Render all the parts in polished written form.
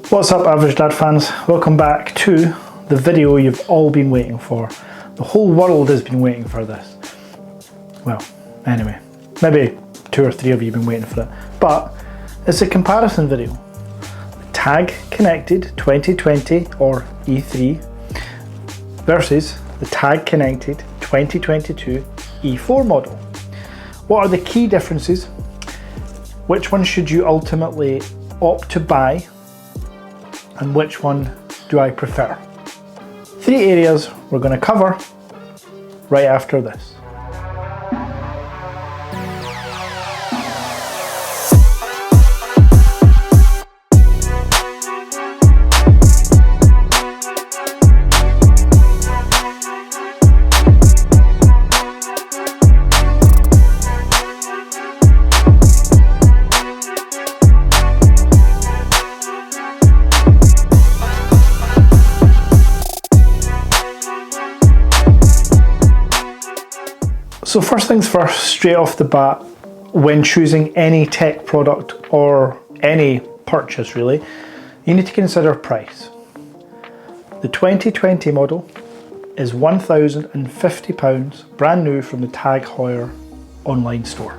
What's up, Average Dad fans? Welcome back to the video you've all been waiting for. The whole world has been waiting for this. Well, anyway, maybe 2 or 3 of you have been waiting for it, but it's a comparison video. The Tag Connected 2020 or E3 versus the Tag Connected 2022 E4 model. What are the key differences? Which one should you ultimately opt to buy? And which one do I prefer? 3 areas we're going to cover right after this. So first things first, straight off the bat, when choosing any tech product or any purchase really, you need to consider price. The 2020 model is £1,050 brand new from the Tag Heuer online store.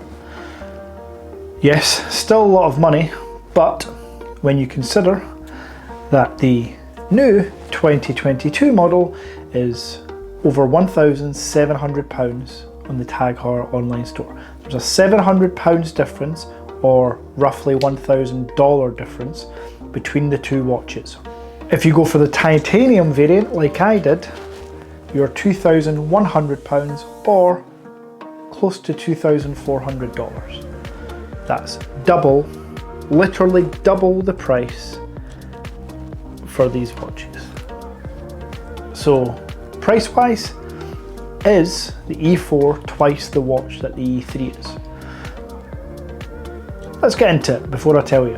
Yes, still a lot of money, but when you consider that the new 2022 model is over £1,700 on the Tag Heuer online store. There's a £700 difference, or roughly $1,000 difference between the 2 watches. If you go for the titanium variant like I did, you're £2,100 or close to $2,400. That's double, literally double the price for these watches. So price wise, is the E4 twice the watch that the E3 is? Let's get into it before I tell you.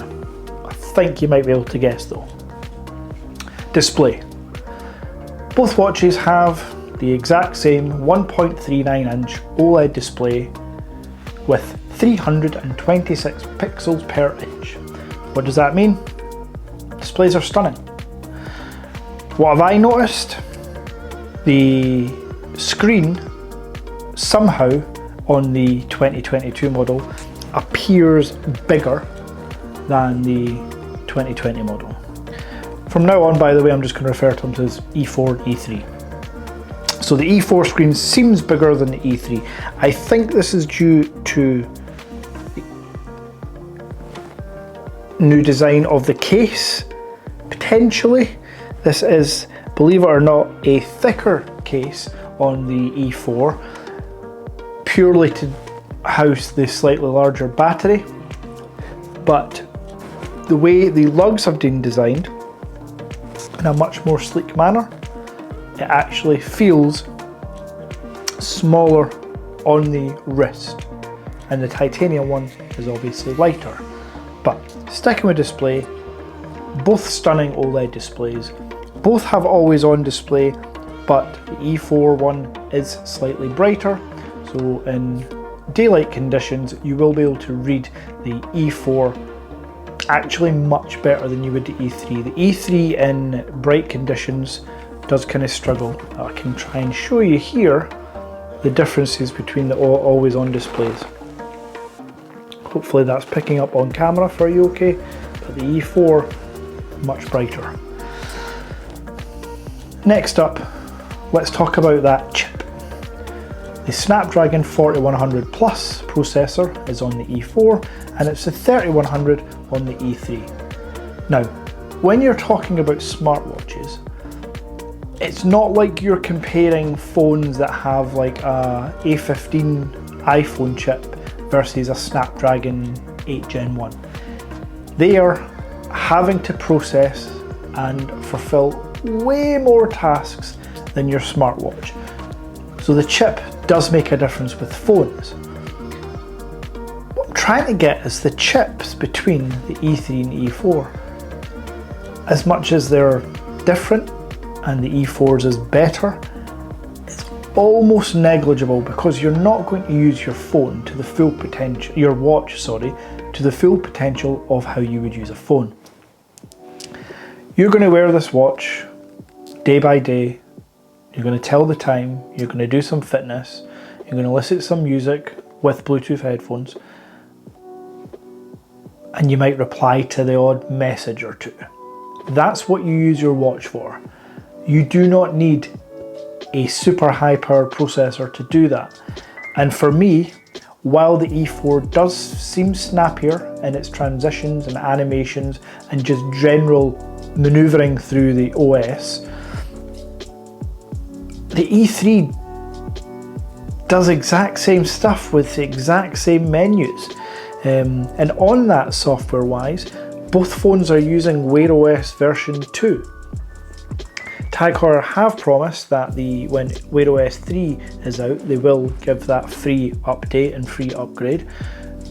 I think you might be able to guess though. Display. Both watches have the exact same 1.39 inch OLED display with 326 pixels per inch. What does that mean? Displays are stunning. What have I noticed? The screen somehow on the 2022 model appears bigger than the 2020 model. From now on, by the way, I'm just going to refer to them as E4 and E3. So the E4 screen seems bigger than the E3. I think this is due to the new design of the case, potentially. This is, believe it or not, a thicker case on the E4, purely to house the slightly larger battery, but the way the lugs have been designed in a much more sleek manner, it actually feels smaller on the wrist, and the titanium one is obviously lighter. But sticking with display, both stunning OLED displays, both have always on display, but the E4 one is slightly brighter, so in daylight conditions you will be able to read the E4 actually much better than you would the E3. The E3 in bright conditions does kind of struggle. I can try and show you here the differences between the always on displays. Hopefully that's picking up on camera for you okay, but the E4 much brighter. Next up, let's talk about that chip. The Snapdragon 4100 Plus processor is on the E4 and it's the 3100 on the E3. Now, when you're talking about smartwatches, it's not like you're comparing phones that have like a A15 iPhone chip versus a Snapdragon 8 Gen 1. They are having to process and fulfill way more tasks than your smartwatch. So the chip does make a difference with phones. What I'm trying to get is the chips between the E3 and the E4. As much as they're different and the E4's is better, it's almost negligible because you're not going to use your phone to the full potential, your watch, sorry, to the full potential of how you would use a phone. You're going to wear this watch day by day. You're going to tell the time, you're going to do some fitness, you're going to listen to some music with Bluetooth headphones, and you might reply to the odd message or two. That's what you use your watch for. You do not need a super high powered processor to do that. And for me, while the E4 does seem snappier in its transitions and animations and just general maneuvering through the OS, the E3 does exact same stuff with the exact same menus. And on that software wise, both phones are using Wear OS version 2. Heuer have promised that when Wear OS 3 is out, they will give that free update and free upgrade,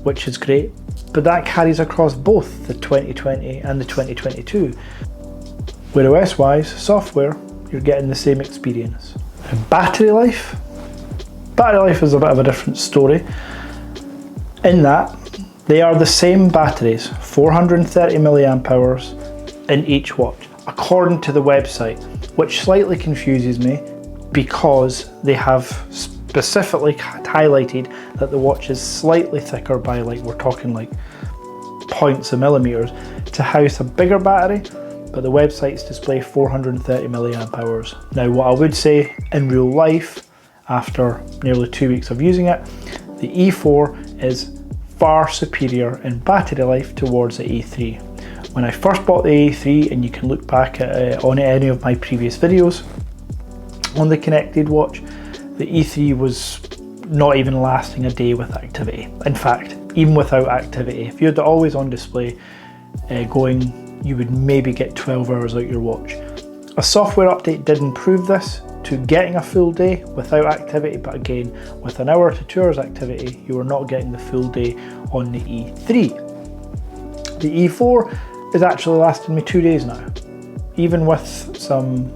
which is great. But that carries across both the 2020 and the 2022. Wear OS wise, software, you're getting the same experience. And battery life is a bit of a different story, in that they are the same batteries, 430 milliamp hours in each watch, according to the website, which slightly confuses me because they have specifically highlighted that the watch is slightly thicker by, like, we're talking like points of millimeters to house a bigger battery, but the websites display 430 milliamp hours. Now, what I would say in real life, after nearly 2 weeks of using it, the E4 is far superior in battery life towards the E3. When I first bought the E3, and you can look back at on any of my previous videos on the connected watch, the E3 was not even lasting a day with activity. In fact, even without activity, if you had the always on display going, you would maybe get 12 hours out your watch. A software update did improve this to getting a full day without activity, but again, with an hour to 2 hours activity, you are not getting the full day on the E3. The E4 is actually lasting me 2 days now, even with some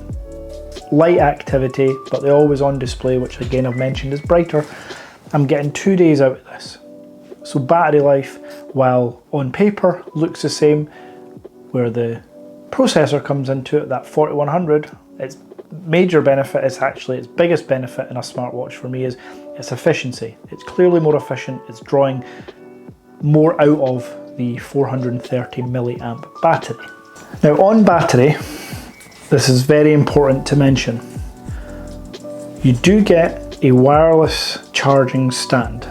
light activity, but the always on display, which again I've mentioned is brighter. I'm getting 2 days out of this. So battery life, while on paper looks the same, where the processor comes into it, that 4100, its major benefit is actually, its biggest benefit in a smartwatch for me is its efficiency. It's clearly more efficient, it's drawing more out of the 430 milliamp battery. Now on battery, this is very important to mention. You do get a wireless charging stand,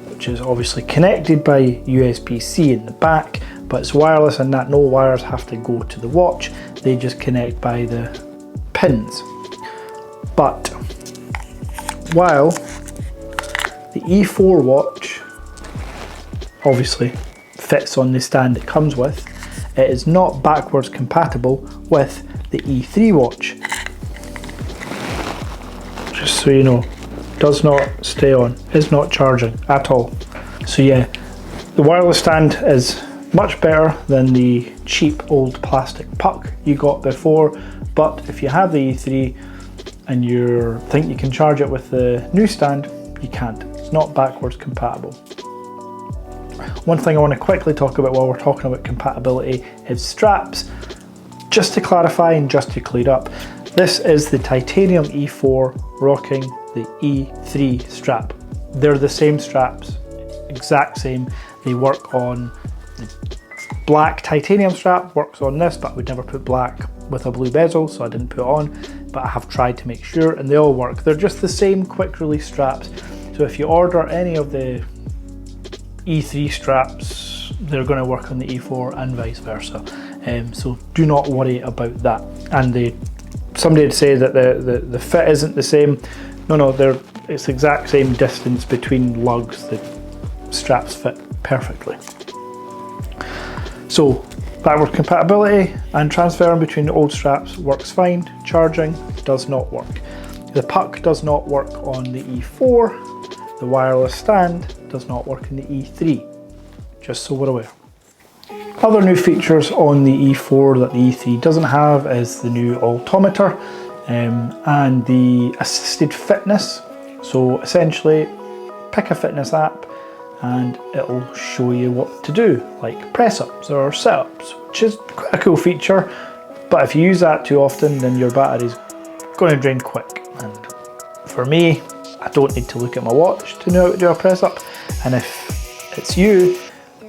which is obviously connected by USB-C in the back, but it's wireless in that no wires have to go to the watch, they just connect by the pins. But while the E4 watch obviously fits on the stand it comes with, it is not backwards compatible with the E3 watch. Just so you know, does not stay on, is not charging at all. So yeah, the wireless stand is much better than the cheap old plastic puck you got before, but if you have the E3 and you think you can charge it with the new stand, you can't. It's not backwards compatible. One thing I want to quickly talk about while we're talking about compatibility is straps. Just to clarify and just to clear up, this is the titanium E4 rocking the E3 strap. They're the same straps, exact same. They work on the black titanium strap, works on this, but I would never put black with a blue bezel, so I didn't put it on, but I have tried to make sure, and they all work. They're just the same quick release straps. So if you order any of the E3 straps, they're going to work on the E4 and vice versa. So do not worry about that. And somebody had said that the fit isn't the same. No, it's the exact same distance between lugs. The straps fit perfectly. So backward compatibility and transferring between the old straps works fine. Charging does not work. The puck does not work on the E4. The wireless stand does not work in the E3, just so we're aware. Other new features on the E4 that the E3 doesn't have is the new altimeter. and the assisted fitness. So essentially, pick a fitness app and it'll show you what to do, like press-ups or sit-ups, which is quite a cool feature. But if you use that too often, then your battery's going to drain quick. And for me, I don't need to look at my watch to know how to do a press-up. And if it's you,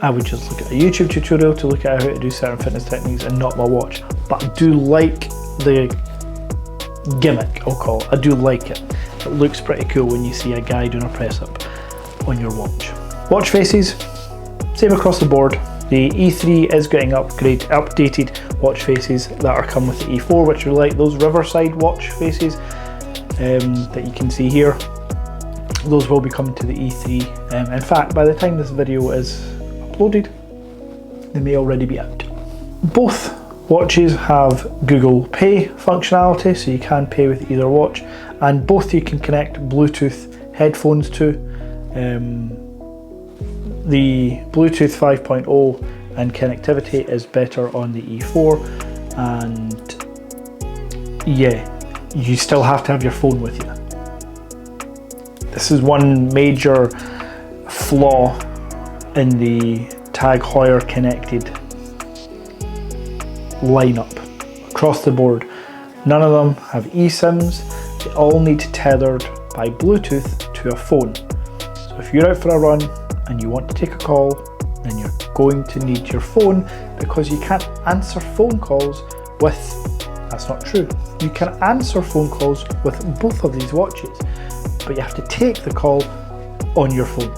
I would just look at a YouTube tutorial to look at how to do certain fitness techniques and not my watch. But I do like the gimmick, I'll call it. I do like it. It looks pretty cool when you see a guy doing a press-up on your watch. Watch faces, same across the board. The E3 is getting updated watch faces that are come with the E4, which are like those Riverside watch faces that you can see here. Those will be coming to the E3. In fact, by the time this video is uploaded, they may already be out. Both watches have Google Pay functionality, so you can pay with either watch, and both you can connect Bluetooth headphones to. The Bluetooth 5.0 and connectivity is better on the E4, and yeah, you still have to have your phone with you. This is one major flaw in the Tag Heuer connected lineup across the board. None of them have eSIMs. They all need tethered by Bluetooth to a phone. So if you're out for a run and you want to take a call, then you're going to need your phone, because you can't answer phone calls with, that's not true. You can answer phone calls with both of these watches, but you have to take the call on your phone.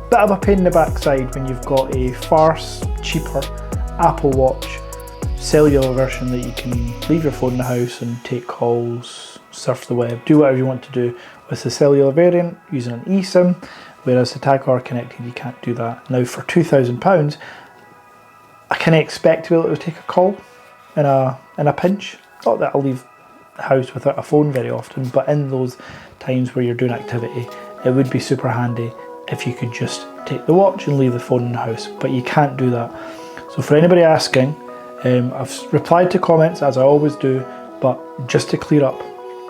Bit of a pain in the backside when you've got a far cheaper Apple Watch cellular version that you can leave your phone in the house and take calls, surf the web, do whatever you want to do with the cellular variant using an eSIM. Whereas the Tag Heuer connected, you can't do that. Now for £2,000, I can expect to be able to take a call in a pinch. Not that I'll leave the house without a phone very often, but in those times where you're doing activity, it would be super handy if you could just take the watch and leave the phone in the house, but you can't do that. So for anybody asking, I've replied to comments as I always do, but just to clear up,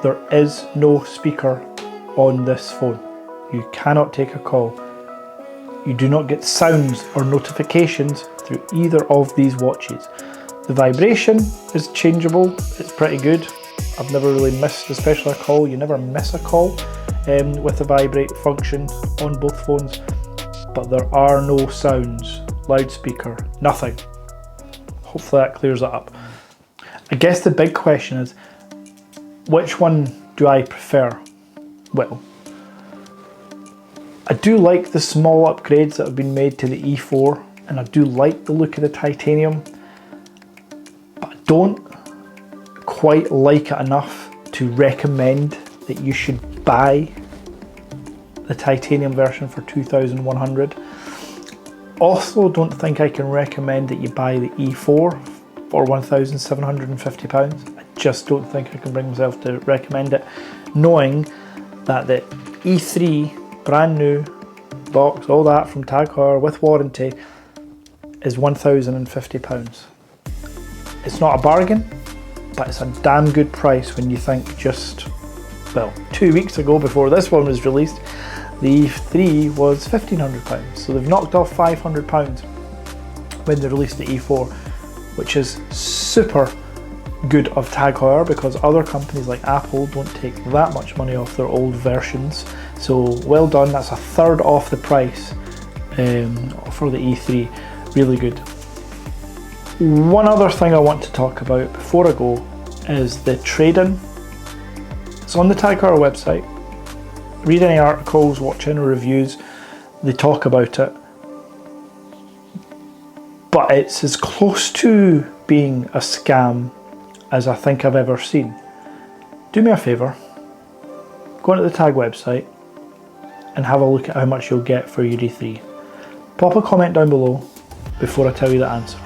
there is no speaker on this phone. You cannot take a call. You do not get sounds or notifications through either of these watches. The vibration is changeable, it's pretty good. I've never really missed, especially a call. You never miss a call with the vibrate function on both phones, but there are no sounds, loudspeaker, nothing. Hopefully that clears that up. I guess the big question is, which one do I prefer? Well, I do like the small upgrades that have been made to the E4, and I do like the look of the titanium, but I don't quite like it enough to recommend that you should buy the titanium version for £2,100. Also, don't think I can recommend that you buy the E4 for £1,750. I just don't think I can bring myself to recommend it, knowing that the E3 brand new box, all that from Tag Heuer with warranty, is £1,050. It's not a bargain, but it's a damn good price when you think just, well, 2 weeks ago before this one was released, the E3 was £1,500. So they've knocked off £500 when they released the E4, which is super good of Tag Heuer, because other companies like Apple don't take that much money off their old versions. So well done, that's a third off the price for the E3, really good. One other thing I want to talk about before I go is the trade-in. It's on the Tag Heuer website. Read any articles, watch any reviews, they talk about it. But it's as close to being a scam as I think I've ever seen. Do me a favour, go onto the Tag website and have a look at how much you'll get for your E3. Pop a comment down below before I tell you the answer.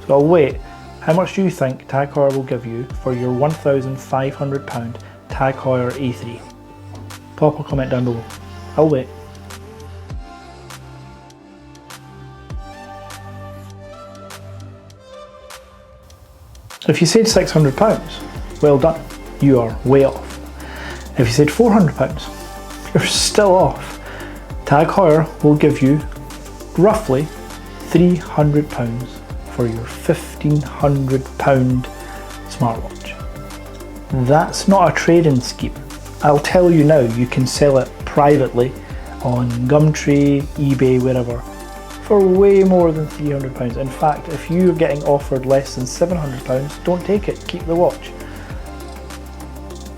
So I'll wait. How much do you think Tag Heuer will give you for your £1,500 Tag Heuer E3? Pop a comment down below. I'll wait. If you said £600, well done, you are way off. If you said £400, you're still off. Tag Heuer will give you roughly £300 for your £1,500 smartwatch. That's not a trade-in scheme. I'll tell you now, you can sell it privately on Gumtree, eBay, wherever, for way more than £300. In fact, if you're getting offered less than £700, don't take it, keep the watch.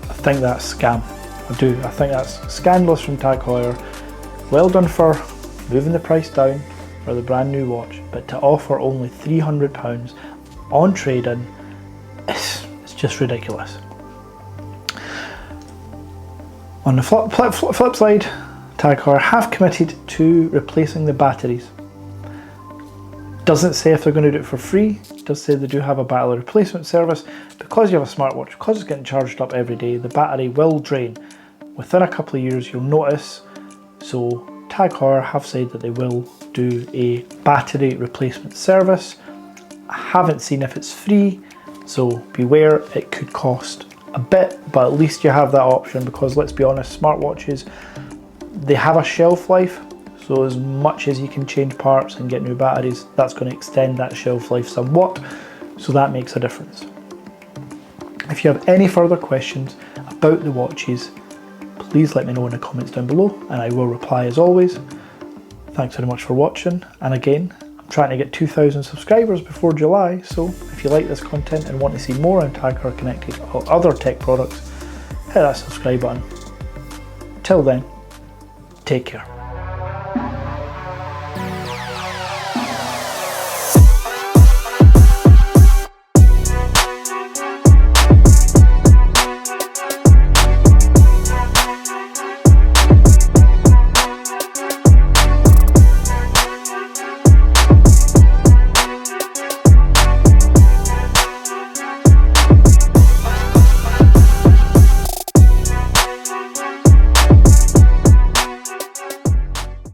I think that's scam. I do. I think that's scandalous from Tag Heuer. Well done for moving the price down for the brand new watch, but to offer only £300 on trade-in, it's just ridiculous. On the flip side, Tag Heuer have committed to replacing the batteries. Doesn't say if they're going to do it for free. It does say they do have a battery replacement service. Because you have a smartwatch, because it's getting charged up every day, the battery will drain. Within a couple of years you'll notice. So Tag Heuer have said that they will do a battery replacement service. I haven't seen if it's free, so beware, it could cost a bit, but at least you have that option, because let's be honest, smartwatches, they have a shelf life. So as much as you can change parts and get new batteries, that's going to extend that shelf life somewhat. So that makes a difference. If you have any further questions about the watches, please let me know in the comments down below and I will reply as always. Thanks very much for watching, and again, I'm trying to get 2,000 subscribers before July, so if you like this content and want to see more on Tag Heuer connected or other tech products, hit that subscribe button. Till then, take care.